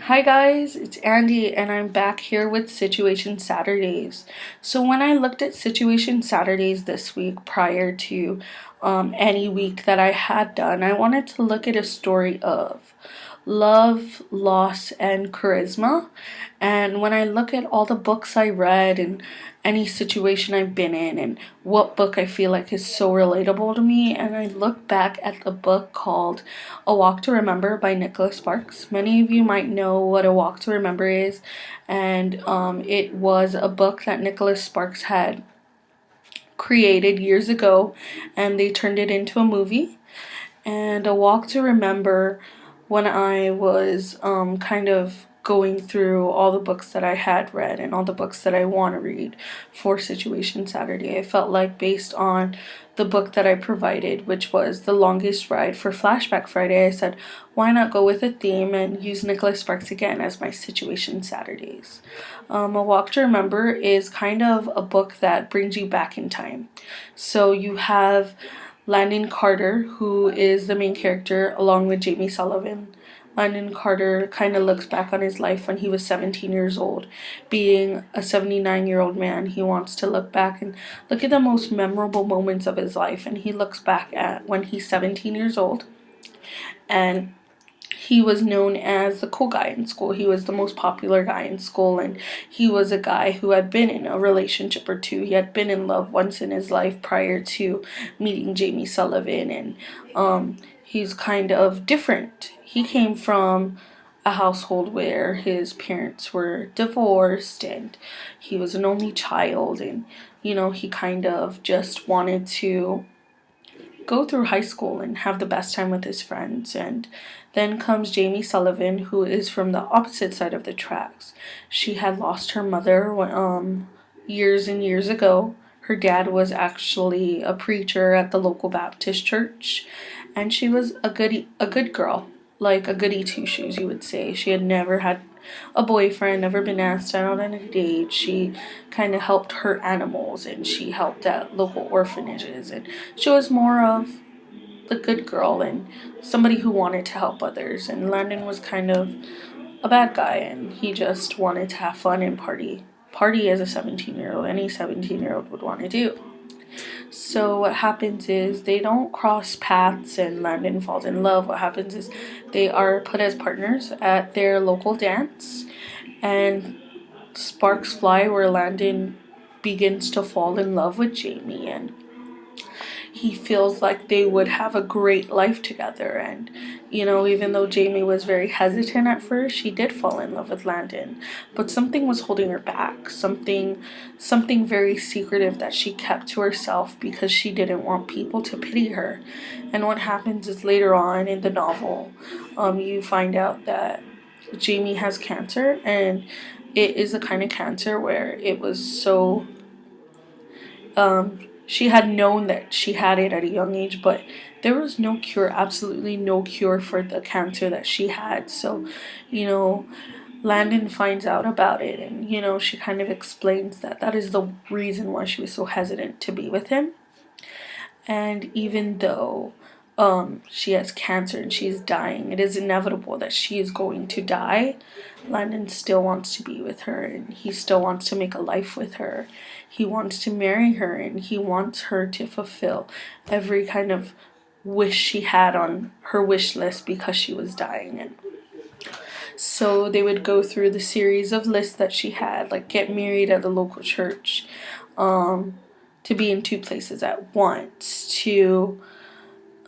Hi guys, it's Andy and I'm back here with Situation Saturdays. So when I looked at Situation Saturdays this week prior to any week that I had done, I wanted to look at a story of love, loss, and charisma. And when I look at all the books I read and any situation I've been in and what book I feel like is so relatable to me, and I look back at the book called A Walk to Remember by Nicholas Sparks. Many of you might know what A Walk to Remember is, and it was a book that Nicholas Sparks had created years ago, and they turned it into a movie. And A Walk to Remember, when I was kind of going through all the books that I had read and all the books that I want to read for Situation Saturday, I felt like based on the book that I provided, which was The Longest Ride for Flashback Friday, I said, why not go with a theme and use Nicholas Sparks again as my Situation Saturdays? A Walk to Remember is kind of a book that brings you back in time. So you have Landon Carter, who is the main character, along with Jamie Sullivan. Landon Carter kind of looks back on his life when he was 17 years old. Being a 79-year-old man, he wants to look back and look at the most memorable moments of his life. And he looks back at when he's 17 years old. And he was known as the cool guy in school. He was the most popular guy in school, and he was a guy who had been in a relationship or two. He had been in love once in his life prior to meeting Jamie Sullivan, and he's kind of different. He came from a household where his parents were divorced, and he was an only child, and he kind of just wanted to go through high school and have the best time with his friends. And then comes Jamie Sullivan, who is from the opposite side of the tracks. She had lost her mother years and years ago. Her dad was actually a preacher at the local Baptist church, and she was a good girl, like a goody two shoes, you would say. She had never had a boyfriend, never been asked out on a date. She kind of helped her animals, and she helped at local orphanages, and she was more of the good girl and somebody who wanted to help others. And Landon was kind of a bad guy, and he just wanted to have fun and party as a 17-year-old, any 17-year-old would want to do. So what happens is they don't cross paths and Landon falls in love. What happens is they are put as partners at their local dance, and sparks fly where Landon begins to fall in love with Jamie, and he feels like they would have a great life together. And even though Jamie was very hesitant at first, she did fall in love with Landon, but something was holding her back, something very secretive that she kept to herself because she didn't want people to pity her. And what happens is later on in the novel, you find out that Jamie has cancer, and it is a kind of cancer where it was so she had known that she had it at a young age, but there was no cure, absolutely no cure for the cancer that she had. So, you know, Landon finds out about it, and, she kind of explains that that is the reason why she was so hesitant to be with him. And even though she has cancer and she's dying, it is inevitable that she is going to die. Landon still wants to be with her, and he still wants to make a life with her. He wants to marry her, and he wants her to fulfill every kind of wish she had on her wish list because she was dying. And so they would go through the series of lists that she had, like get married at the local church, to be in two places at once, to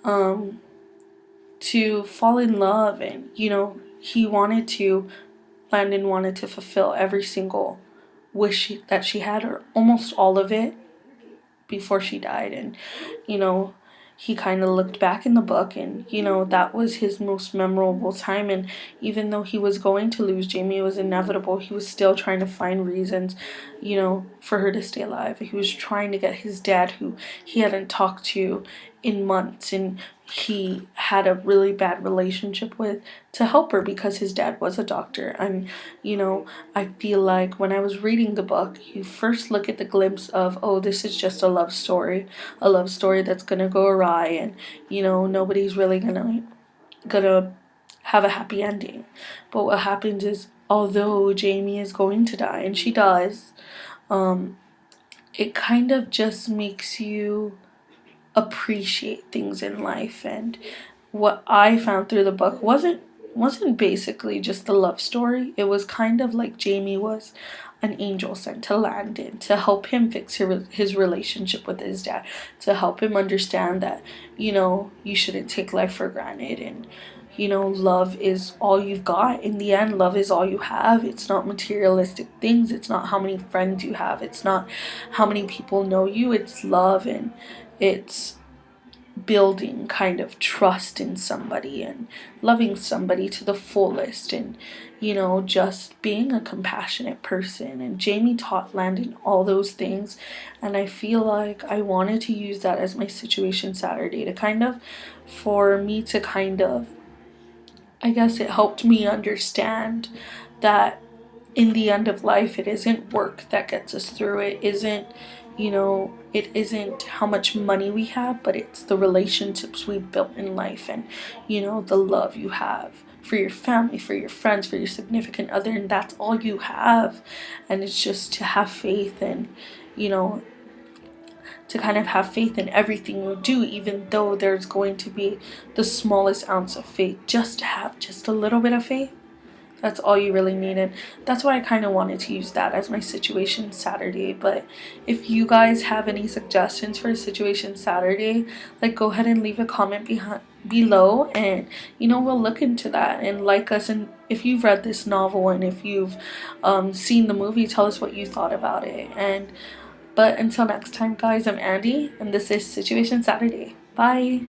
fall in love. And Landon wanted to fulfill every single wish that she had, or almost all of it, before she died. And you know he kind of looked back in the book, and that was his most memorable time. And even though he was going to lose Jamie, it was inevitable, he was still trying to find reasons for her to stay alive. He was trying to get his dad, who he hadn't talked to in months and he had a really bad relationship with, to help her because his dad was a doctor. And I feel like when I was reading the book, you first look at the glimpse of, oh, this is just a love story that's gonna go awry, and nobody's really gonna have a happy ending. But what happens is, although Jamie is going to die, and she does, um, it kind of just makes you appreciate things in life. And what I found through the book wasn't basically just the love story. It was kind of like Jamie was an angel sent to Landon to help him fix his relationship with his dad, to help him understand that, you shouldn't take life for granted, and love is all you've got. In the end, love is all you have. It's not materialistic things. It's not how many friends you have. It's not how many people know you. It's love, and it's building kind of trust in somebody and loving somebody to the fullest, and just being a compassionate person. And Jamie taught Landon all those things, and I feel like I wanted to use that as my situation Saturday to kind of, for me to kind of, I guess it helped me understand that in the end of life, it isn't work that gets us through. It isn't how much money we have, but it's the relationships we've built in life, and the love you have for your family, for your friends, for your significant other, and that's all you have. And it's just to have faith, and you know to kind of have faith in everything you do, even though there's going to be the smallest ounce of faith. Just to have just a little bit of faith, that's all you really needed. That's why I kind of wanted to use that as my situation Saturday. But if you guys have any suggestions for a situation Saturday, like, go ahead and leave a comment below, and we'll look into that. And like us, and if you've read this novel, and if you've seen the movie, tell us what you thought about it. And but until next time, guys, I'm Andi, and this is Situation Saturday. Bye.